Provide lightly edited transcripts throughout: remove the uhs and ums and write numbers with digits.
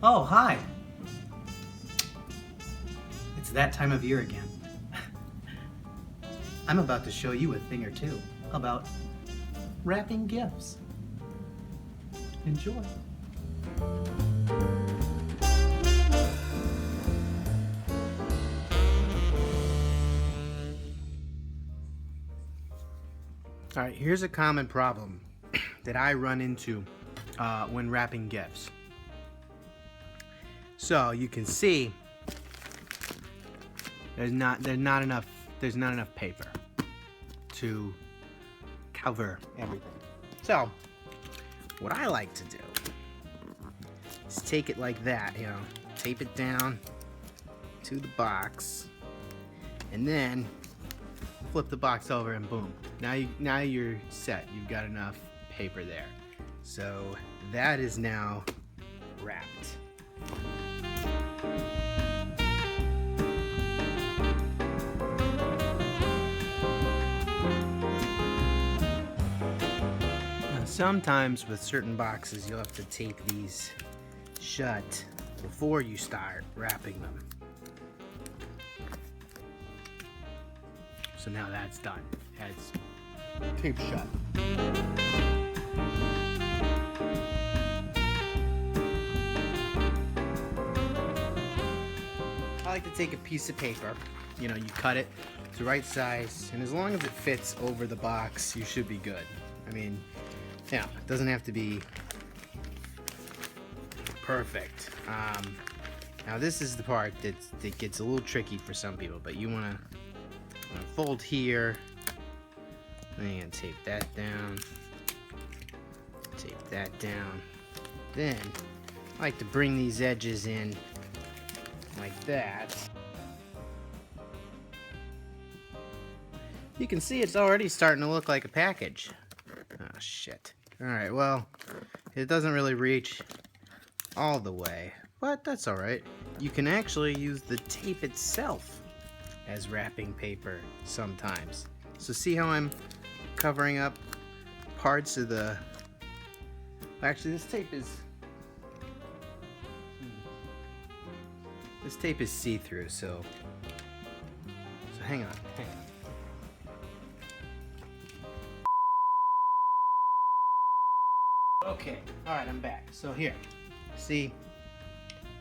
Oh, hi. It's that time of year again. I'm about to show you a thing or two about wrapping gifts. Enjoy. All right, here's a common problem that I run into when wrapping gifts. So you can see there's not enough paper to cover everything. So what I like to do is take it like that, tape it down to the box, and then flip the box over, and boom. Now you're set. You've got enough paper there. So that is now wrapped. Sometimes with certain boxes you'll have to tape these shut before you start wrapping them. So now that's done. It's taped shut. I like to take a piece of paper, you cut it to the right size, and as long as it fits over the box, you should be good. I mean, it doesn't have to be perfect. Now this is the part that gets a little tricky for some people, but you want to fold here, then you're going to tape that down, tape that down. Then I like to bring these edges in like that. You can see it's already starting to look like a package. Oh shit. Alright, well, it doesn't really reach all the way, but that's alright. You can actually use the tape itself as wrapping paper sometimes. So see how I'm covering up parts of the... Actually, this tape is see-through, so hang on. Okay, alright, I'm back. So here, see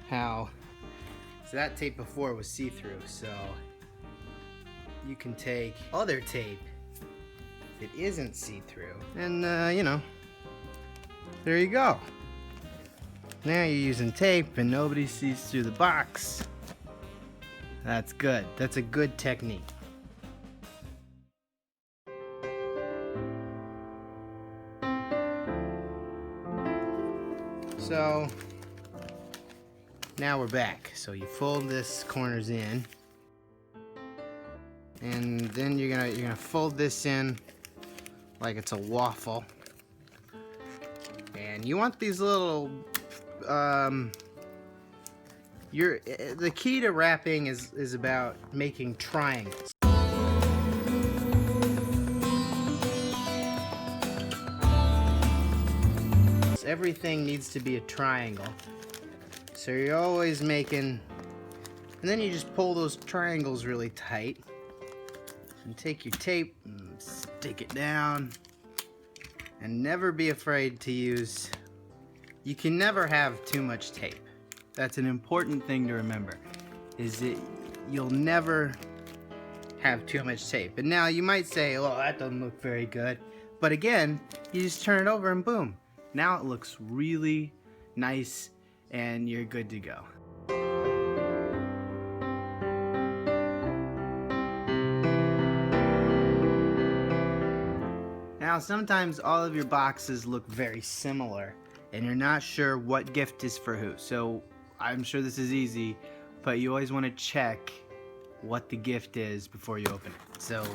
how, so that tape before was see-through, so you can take other tape that isn't see-through, and there you go. Now you're using tape and nobody sees through the box. That's good. That's a good technique. So now we're back. So you fold this corners in, and then you're gonna fold this in like it's a waffle. And you want these little the key to wrapping is about making triangles. Everything needs to be a triangle, so you're always making, and then you just pull those triangles really tight and take your tape and stick it down, and never be afraid to use, you can never have too much tape. That's an important thing to remember, is that you'll never have too much tape. And now you might say, well, that doesn't look very good, but again, you just turn it over and boom. Now it looks really nice and you're good to go. Now sometimes all of your boxes look very similar and you're not sure what gift is for who. So I'm sure this is easy, but you always want to check what the gift is before you open it. So,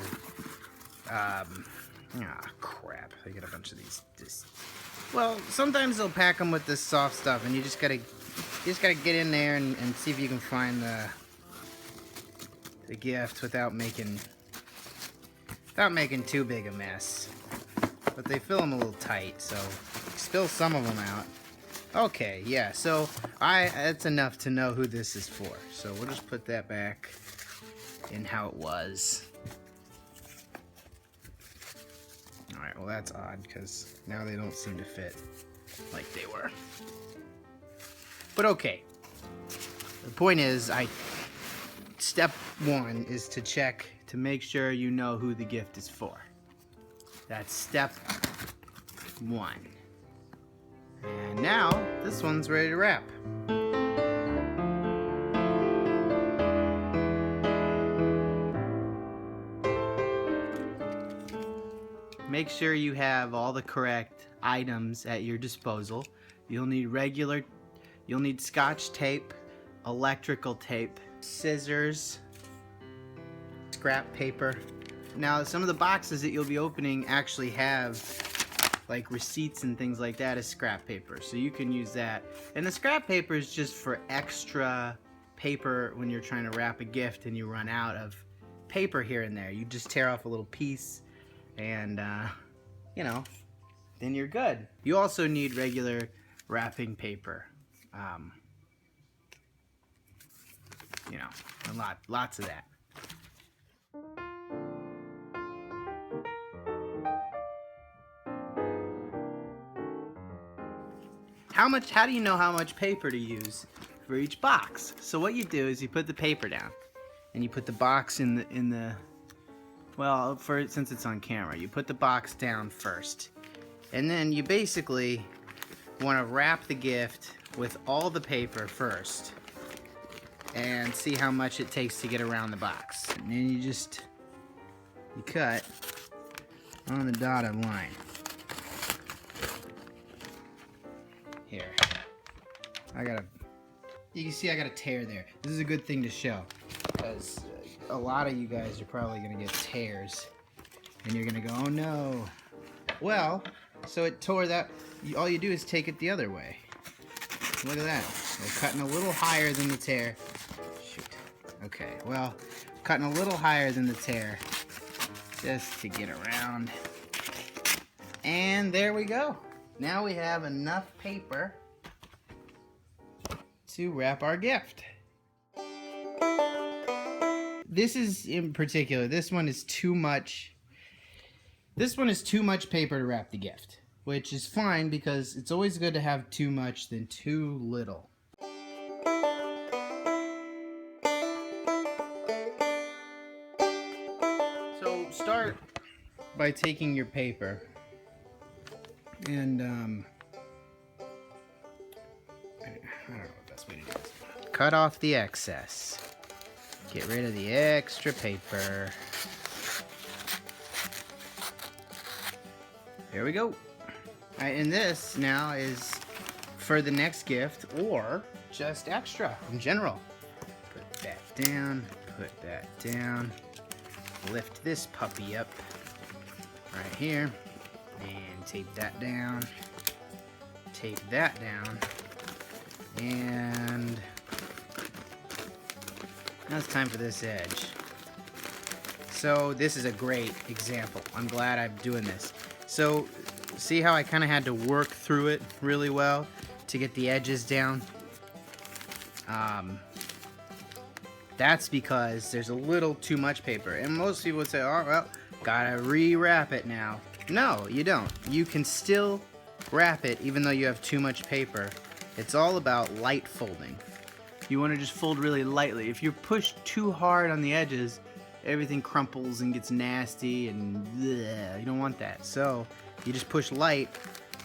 crap, I get a bunch of these. Well, sometimes they'll pack them with this soft stuff, and you just gotta get in there and see if you can find the gift without making too big a mess. But they fill them a little tight, so spill some of them out. Okay, yeah, so that's enough to know who this is for. So we'll just put that back in how it was. Alright, well that's odd, because now they don't seem to fit like they were. But okay. The point is, step one is to check to make sure you know who the gift is for. That's step one. And now, this one's ready to wrap. Make sure you have all the correct items at your disposal. You'll need Scotch tape, electrical tape, scissors, scrap paper. Now, some of the boxes that you'll be opening actually have like receipts and things like that as scrap paper, so you can use that. And the scrap paper is just for extra paper when you're trying to wrap a gift and you run out of paper here and there. You just tear off a little piece and you know, then you're good. You also need regular wrapping paper, you know, lots of that. How do you know how much paper to use for each box? So what you do is you put the paper down and you put the box in the well, since it's on camera, you put the box down first. And then you basically want to wrap the gift with all the paper first and see how much it takes to get around the box. And then you cut on the dotted line. Here, you can see I got a tear there. This is a good thing to show, because a lot of you guys are probably gonna get tears, and you're gonna go, oh no. Well, so it tore that, all you do is take it the other way. Look at that, we're cutting a little higher than the tear. Shoot, okay, well, cutting a little higher than the tear, just to get around. And there we go. Now we have enough paper to wrap our gift. This is in particular, this one is too much paper to wrap the gift, which is fine because it's always good to have too much than too little. So start by taking your paper and I don't know the best way to do this. Cut off the excess. Get rid of the extra paper. There we go. Alright, and this now is for the next gift or just extra in general. Put that down, put that down. Lift this puppy up right here. And tape that down, tape that down, and now it's time for this edge. So this is a great example. I'm glad I'm doing this. So see how I kind of had to work through it really well to get the edges down? That's because there's a little too much paper, and most people would say, oh well, gotta rewrap it now. No, you don't. You can still wrap it even though you have too much paper. It's all about light folding. You want to just fold really lightly. If you push too hard on the edges, everything crumples and gets nasty and bleh, you don't want that. So you just push light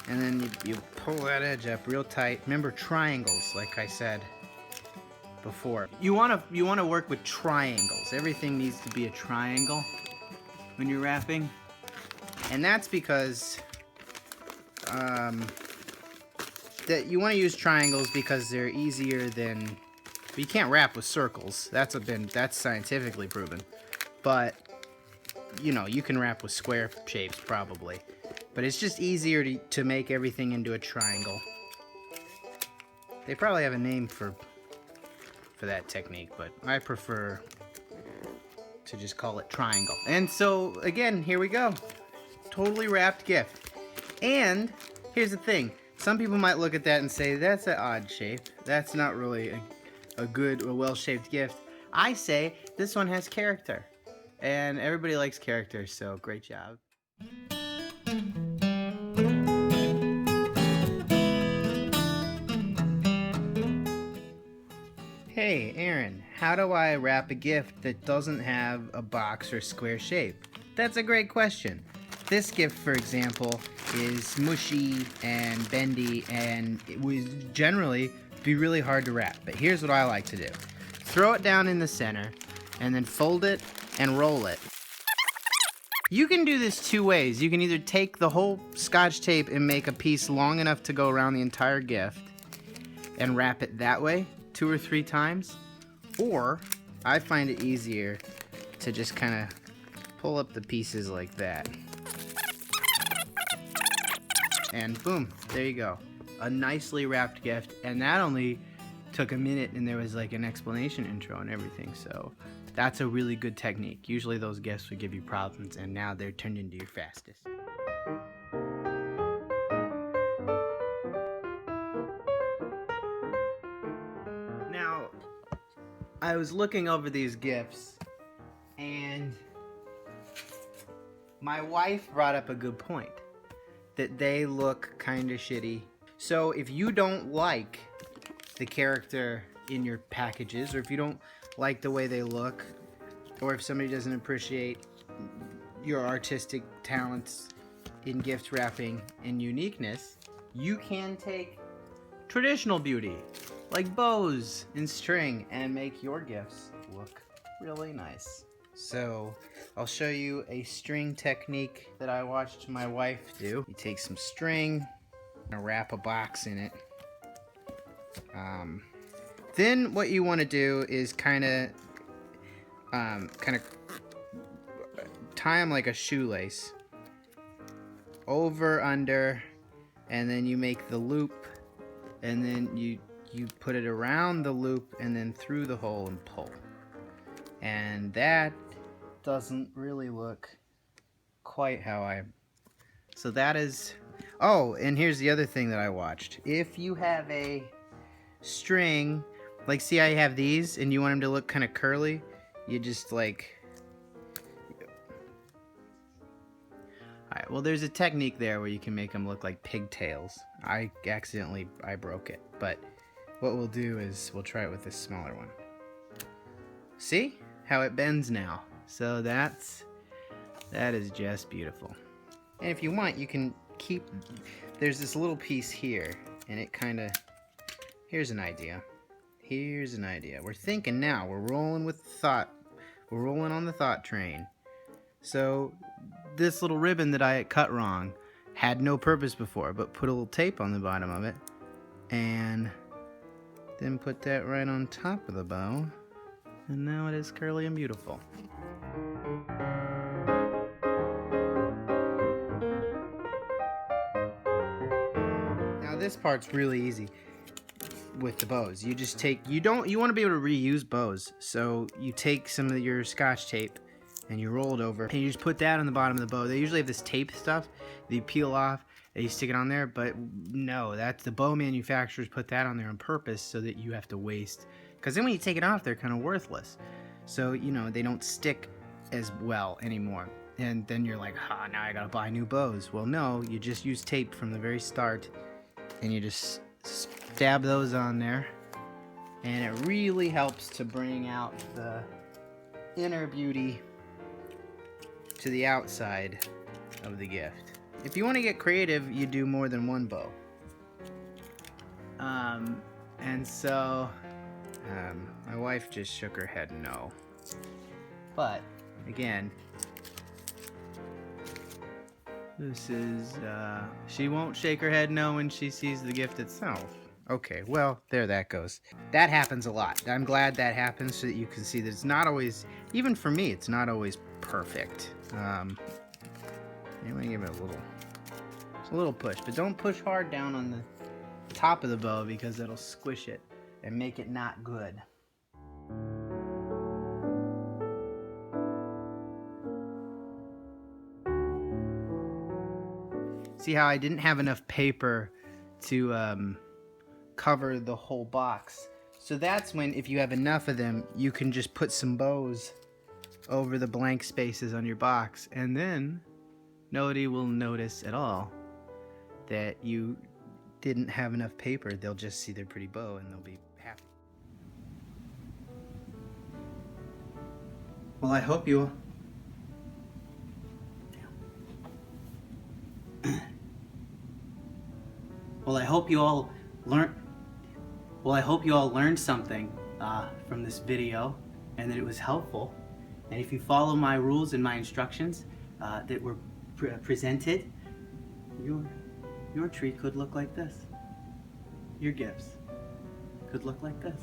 and then you pull that edge up real tight. Remember triangles, like I said before. You want to work with triangles. Everything needs to be a triangle when you're wrapping. And that's because that you want to use triangles because they're easier than. You can't wrap with circles. That's scientifically proven. But you know, you can wrap with square shapes probably. But it's just easier to make everything into a triangle. They probably have a name for that technique, but I prefer to just call it triangle. And so again, here we go. Totally wrapped gift. And here's the thing. some people might look at that and say, that's an odd shape. That's not really a good or well-shaped gift. I say, this one has character. And everybody likes character, so great job. Hey, Aaron, how do I wrap a gift that doesn't have a box or square shape? That's a great question. This gift, for example, is mushy and bendy, and it would generally be really hard to wrap. But here's what I like to do. Throw it down in the center, and then fold it and roll it. You can do this two ways. You can either take the whole Scotch tape and make a piece long enough to go around the entire gift and wrap it that way 2 or 3 times, or I find it easier to just kind of pull up the pieces like that. And boom, there you go. A nicely wrapped gift, and that only took a minute, and there was like an explanation intro and everything, so that's a really good technique. Usually those gifts would give you problems, and now they're turned into your fastest. Now, I was looking over these gifts, and my wife brought up a good point, that they look kind of shitty. So if you don't like the character in your packages, or if you don't like the way they look, or if somebody doesn't appreciate your artistic talents in gift wrapping and uniqueness, you can take traditional beauty, like bows and string, and make your gifts look really nice. So I'll show you a string technique that I watched my wife do. You take some string and wrap a box in it. Then what you want to do is kind of tie them like a shoelace, over, under, and then you make the loop, and then you put it around the loop and then through the hole and pull. And that doesn't really look quite how so that is, oh, and here's the other thing that I watched. If you have a string, like, see I have these, and you want them to look kind of curly, you just like, alright, well, there's a technique there where you can make them look like pigtails. I broke it, but what we'll do is we'll try it with this smaller one. See how it bends now? So that is just beautiful. And if you want, you can keep, there's this little piece here, and it kind of, here's an idea. We're thinking now, we're rolling with the thought, we're rolling on the thought train. So this little ribbon that I cut wrong had no purpose before, but put a little tape on the bottom of it, and then put that right on top of the bow, and now it is curly and beautiful. Now this part's really easy with the bows. You just take, you want to be able to reuse bows, so you take some of your Scotch tape and you roll it over, and you just put that on the bottom of the bow. They usually have this tape stuff that you peel off and you stick it on there, but no, that's the bow manufacturers put that on there on purpose so that you have to waste, because then when you take it off, they're kind of worthless. So, you know, they don't stick as well anymore. And then you're like, now I gotta buy new bows. Well, no, you just use tape from the very start, and you just stab those on there, and it really helps to bring out the inner beauty to the outside of the gift. If you want to get creative, you do more than one bow. And so my wife just shook her head no. But again, this is she won't shake her head no when she sees the gift itself. Okay, well, there that goes. That happens a lot. I'm glad that happens so that you can see that it's not always, even for me, it's not always perfect. You want to give it a little push, but don't push hard down on the top of the bow, because it'll squish it and make it not good. See how I didn't have enough paper to cover the whole box. So that's when, if you have enough of them, you can just put some bows over the blank spaces on your box, and then nobody will notice at all that you didn't have enough paper. They'll just see their pretty bow and they'll be happy. Well, I hope you Well, I hope you all learned something from this video, and that it was helpful. And if you follow my rules and my instructions that were presented, your tree could look like this. Your gifts could look like this.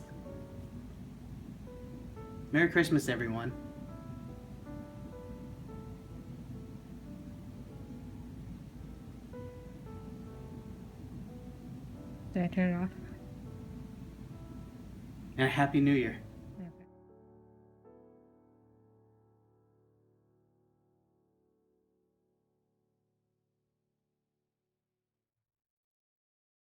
Merry Christmas, everyone. Did I turn it off? And a Happy New Year.